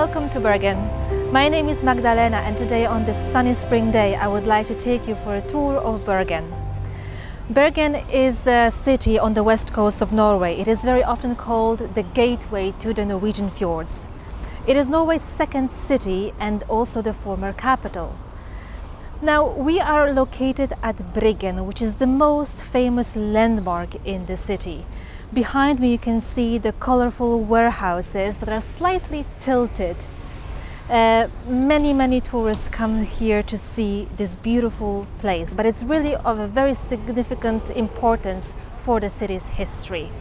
Welcome to Bergen. My name is Magdalena, and today on this sunny spring day I would like to take you for a tour of Bergen. Bergen is a city on the west coast of Norway. It is very often called the gateway to the Norwegian fjords. It is Norway's second city and also the former capital. Now, we are located at Bergen, which is the most famous landmark in the city. Behind me you can see the colorful warehouses that are slightly tilted. Many tourists come here to see this beautiful place, but it's really of a very significant importance for the city's history.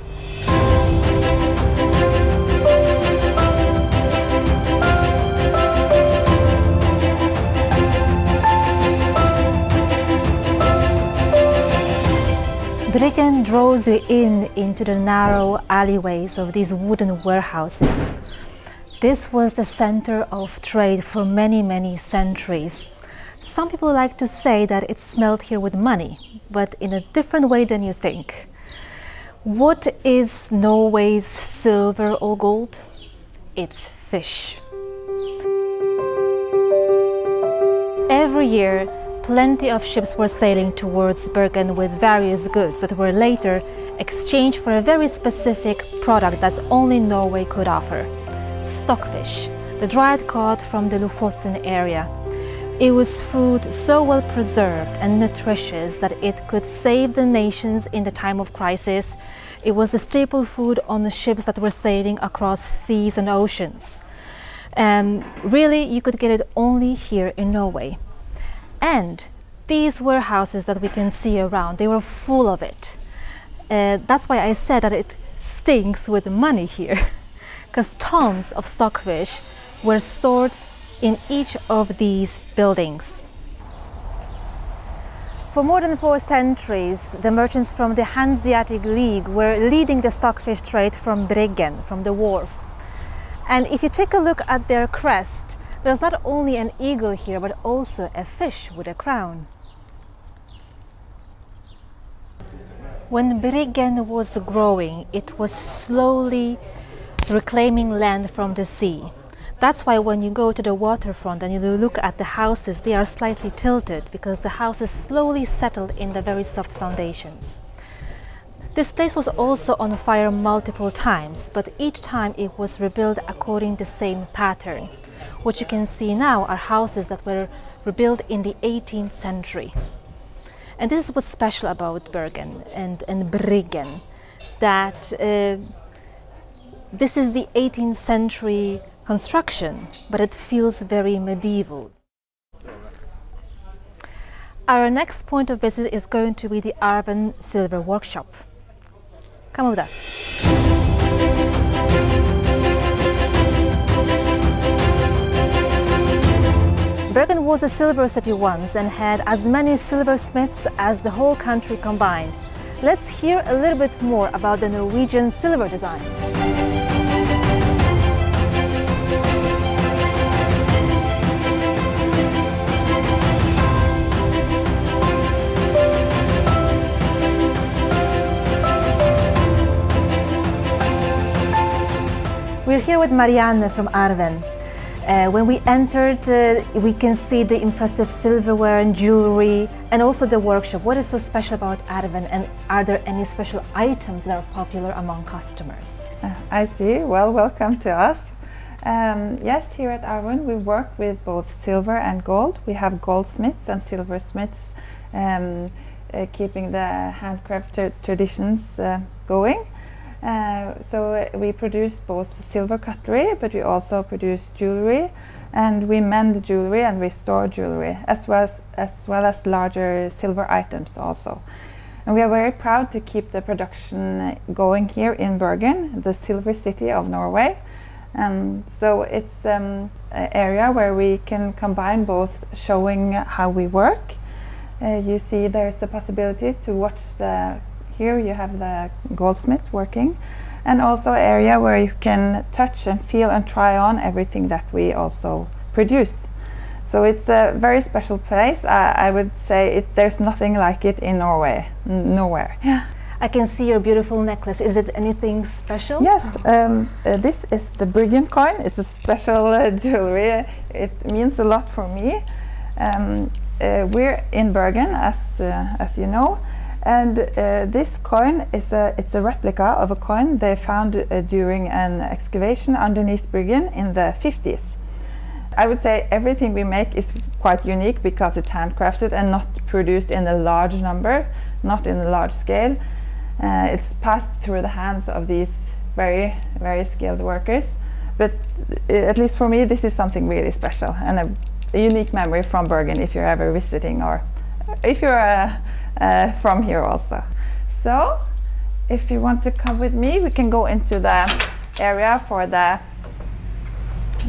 Bergen draws you into the narrow alleyways of these wooden warehouses. This was the center of trade for many centuries. Some people like to say that it smelled here with money, but in a different way than you think. What is Norway's silver or gold? It's fish. Every year, plenty of ships were sailing towards Bergen with various goods that were later exchanged for a very specific product that only Norway could offer: stockfish, the dried cod from the Lofoten area. It was food so well preserved and nutritious that it could save the nations in the time of crisis. It was the staple food on the ships that were sailing across seas and oceans. Really, you could get it only here in Norway. And these warehouses that we can see around, they were full of it. That's why I said that it stinks with money here, because tons of stockfish were stored in each of these buildings. For more than 4 centuries, the merchants from the Hanseatic League were leading the stockfish trade from Bergen, from the wharf. And if you take a look at their crest, there's not only an eagle here, but also a fish with a crown. When Bergen was growing, it was slowly reclaiming land from the sea. That's why when you go to the waterfront and you look at the houses, they are slightly tilted because the houses slowly settled in the very soft foundations. This place was also on fire multiple times, but each time it was rebuilt according to the same pattern. What you can see now are houses that were rebuilt in the 18th century. And this is what's special about Bergen and Bergen, that this is the 18th century construction, but it feels very medieval. Our next point of visit is going to be the Arven Silver Workshop. Come with us. Bergen was a silver city once and had as many silversmiths as the whole country combined. Let's hear a little bit more about the Norwegian silver design. We're here with Marianne from Arven. When we entered, we can see the impressive silverware and jewelry and also the workshop. What is so special about Arven, and are there any special items that are popular among customers? I see. Well, welcome to us. Yes, here at Arven we work with both silver and gold. We have goldsmiths and silversmiths keeping the handcrafted traditions going. So we produce both silver cutlery, but we also produce jewelry, and we mend jewelry and restore jewelry, as well as larger silver items also. And we are very proud to keep the production going here in Bergen, the silver city of Norway. So it's an area where we can combine both showing how we work. You see there's the possibility to watch here you have the goldsmith working, and also an area where you can touch and feel and try on everything that we also produce. So it's a very special place. I would say there's nothing like it in Norway, nowhere. Yeah. I can see your beautiful necklace. Is it anything special? Yes, this is the Bergen coin. It's a special jewelry. It means a lot for me. We're in Bergen, as you know, and this coin is it's a replica of a coin they found during an excavation underneath Bergen in the 50s. I would say everything we make is quite unique because it's handcrafted and not produced in a large number, not in a large scale. It's passed through the hands of these very, very skilled workers. But at least for me, this is something really special and a unique memory from Bergen if you're ever visiting, or if you're from here also. So if you want to come with me, we can go into the area for the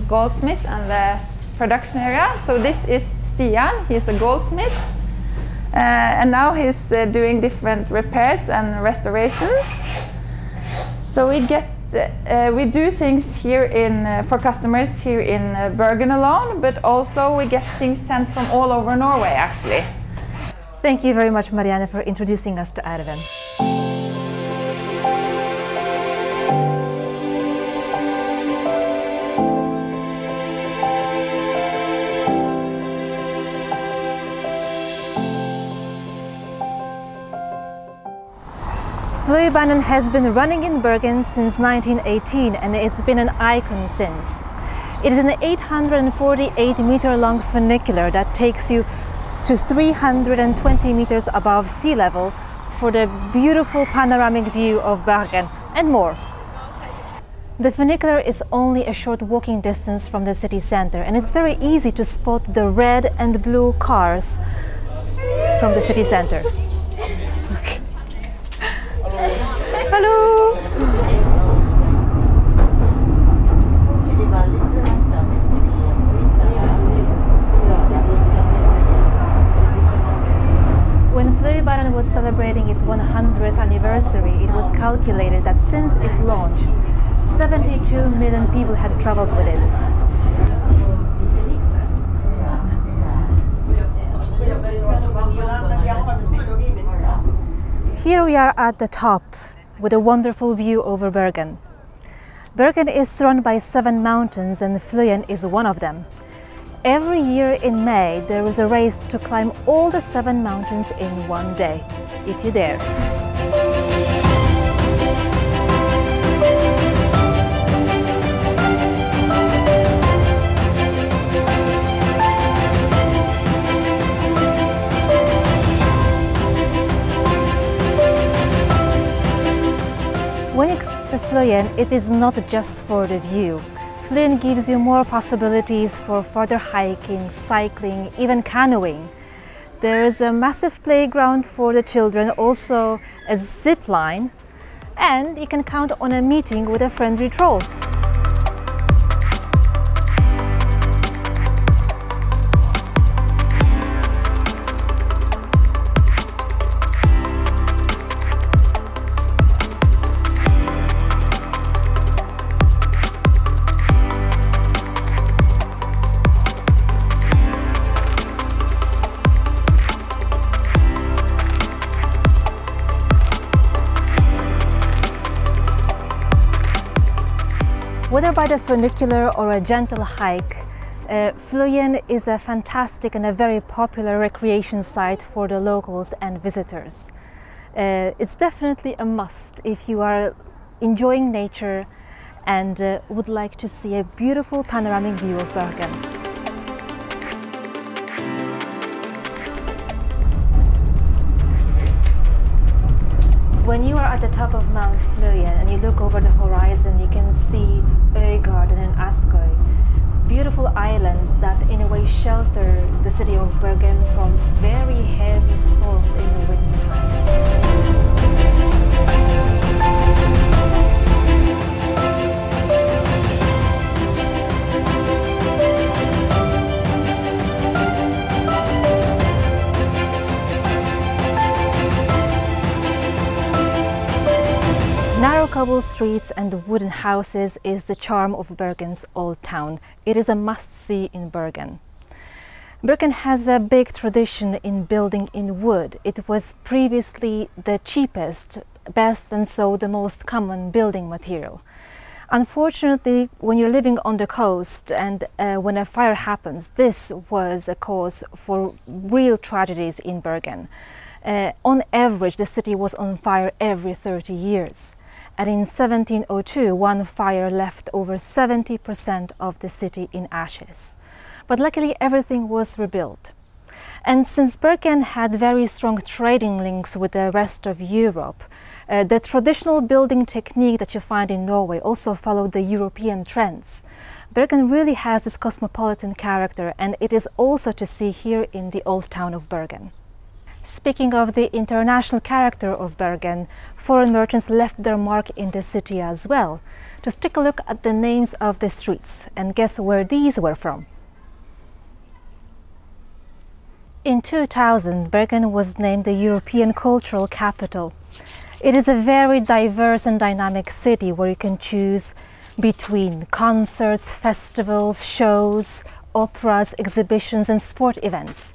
goldsmith and the production area. So this is Stian, he's a goldsmith. And now he's doing different repairs and restorations. So we do things here for customers here in Bergen alone, but also we get things sent from all over Norway actually. Thank you very much, Marianne, for introducing us to Erven. Fløibanen has been running in Bergen since 1918 and it's been an icon since. It is an 848-meter long funicular that takes you to 320 meters above sea level for the beautiful panoramic view of Bergen and more. The funicular is only a short walking distance from the city center and it's very easy to spot the red and blue cars from the city center. Hello! When Fløibanen was celebrating its 100th anniversary, it was calculated that since its launch, 72 million people had traveled with it. Here we are at the top, with a wonderful view over Bergen. Bergen is surrounded by 7 mountains and Fløyen is one of them. Every year in May there is a race to climb all the 7 mountains in one day, if you dare. When you come to Fløyen, it is not just for the view. Fløyen gives you more possibilities for further hiking, cycling, even canoeing. There is a massive playground for the children, also a zip line, and you can count on a meeting with a friendly troll. Whether by the funicular or a gentle hike, Fløyen is a fantastic and a very popular recreation site for the locals and visitors. It's definitely a must if you are enjoying nature and would like to see a beautiful panoramic view of Bergen. When you are at the top of Mount Fløyen and you look over the horizon, you can see Bergen and Askøy, beautiful islands that in a way shelter the city of Bergen from very heavy storms in the wintertime. Narrow cobble streets and wooden houses is the charm of Bergen's old town. It is a must-see in Bergen. Bergen has a big tradition in building in wood. It was previously the cheapest best and so the most common building material. Unfortunately, when you're living on the coast and when a fire happens, this was a cause for real tragedies in Bergen. On average, the city was on fire every 30 years. And in 1702, one fire left over 70% of the city in ashes. But luckily, everything was rebuilt. And since Bergen had very strong trading links with the rest of Europe, the traditional building technique that you find in Norway also followed the European trends. Bergen really has this cosmopolitan character, and it is also to see here in the old town of Bergen. Speaking of the international character of Bergen, foreign merchants left their mark in the city as well. Just take a look at the names of the streets and guess where these were from. In 2000, Bergen was named the European Cultural Capital. It is a very diverse and dynamic city where you can choose between concerts, festivals, shows, operas, exhibitions and sport events.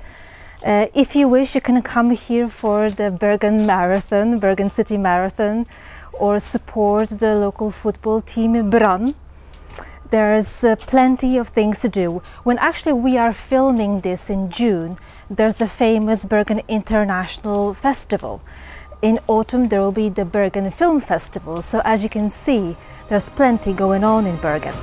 If you wish, you can come here for the Bergen Marathon, Bergen City Marathon, or support the local football team Brann. There's plenty of things to do. When actually we are filming this in June, there's the famous Bergen International Festival. In autumn there will be the Bergen Film Festival, so as you can see, there's plenty going on in Bergen.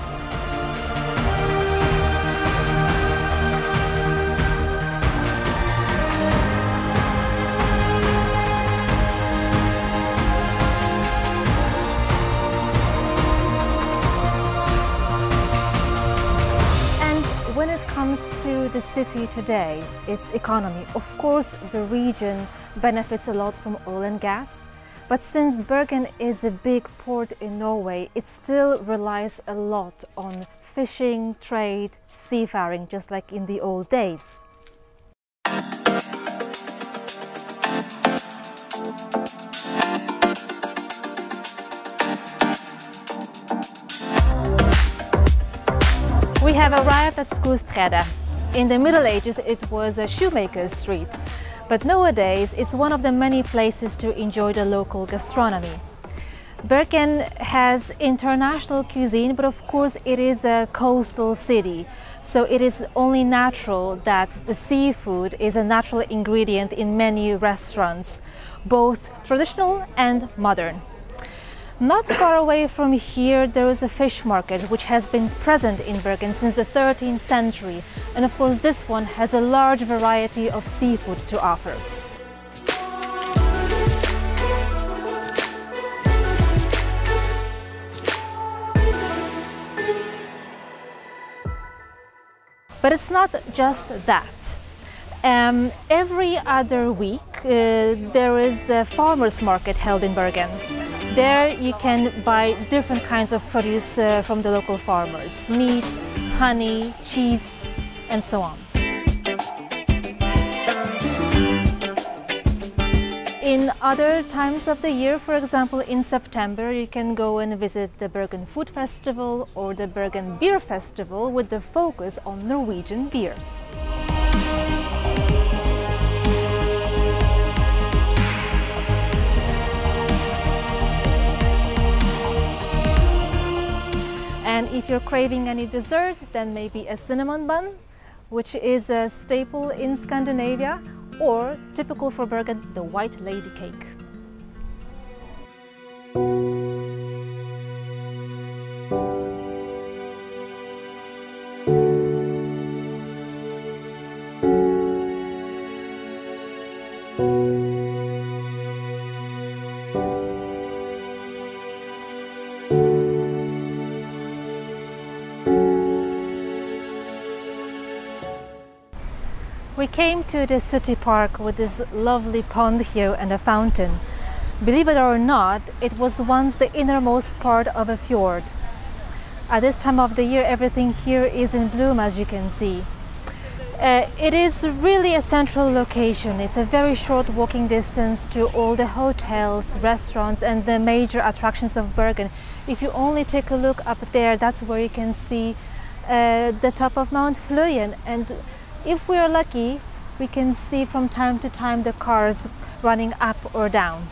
When it comes to the city today, its economy, of course the region benefits a lot from oil and gas, but since Bergen is a big port in Norway, it still relies a lot on fishing, trade, seafaring, just like in the old days. We have arrived at Skogsträdet. In the Middle Ages it was a shoemaker's street, but nowadays it's one of the many places to enjoy the local gastronomy. Bergen has international cuisine, but of course it is a coastal city, so it is only natural that the seafood is a natural ingredient in many restaurants, both traditional and modern. Not far away from here there is a fish market which has been present in Bergen since the 13th century, and of course this one has a large variety of seafood to offer. But it's not just that. Every other week there is a farmers market held in Bergen. There you can buy different kinds of produce from the local farmers: meat, honey, cheese, and so on. In other times of the year, for example in September, you can go and visit the Bergen Food Festival or the Bergen Beer Festival with the focus on Norwegian beers. And if you're craving any dessert, then maybe a cinnamon bun, which is a staple in Scandinavia, or typical for Bergen, the white lady cake. We came to the city park with this lovely pond here and a fountain. Believe it or not, it was once the innermost part of a fjord. At this time of the year, everything here is in bloom, as you can see. It is really a central location. It's a very short walking distance to all the hotels, restaurants and the major attractions of Bergen. If you only take a look up there, that's where you can see the top of Mount Fløyen, and if we are lucky, we can see from time to time the cars running up or down.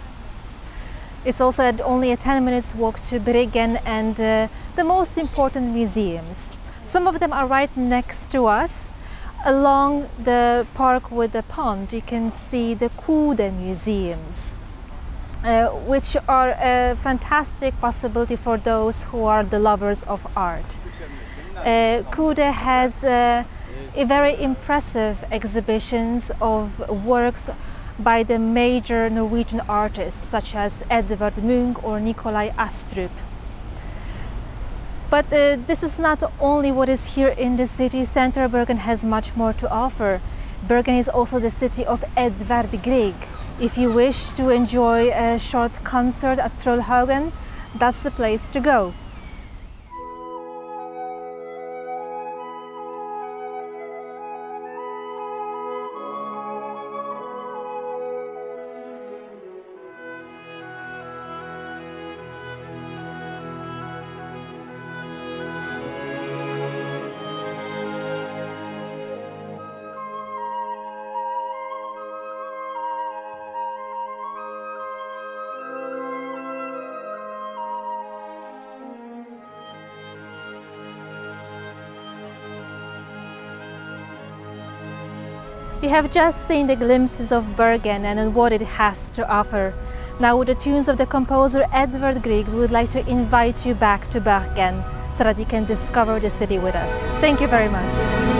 It's also only a 10 minutes walk to Bergen and the most important museums. Some of them are right next to us. Along the park with the pond, you can see the Kode museums, which are a fantastic possibility for those who are the lovers of art. Kode has very impressive exhibitions of works by the major Norwegian artists such as Edvard Munch or Nikolai Astrup. But this is not only what is here in the city center. Bergen has much more to offer. Bergen is also the city of Edvard Grieg. If you wish to enjoy a short concert at Trollhaugen, that's the place to go. We have just seen the glimpses of Bergen and what it has to offer. Now, with the tunes of the composer Edvard Grieg, we would like to invite you back to Bergen so that you can discover the city with us. Thank you very much.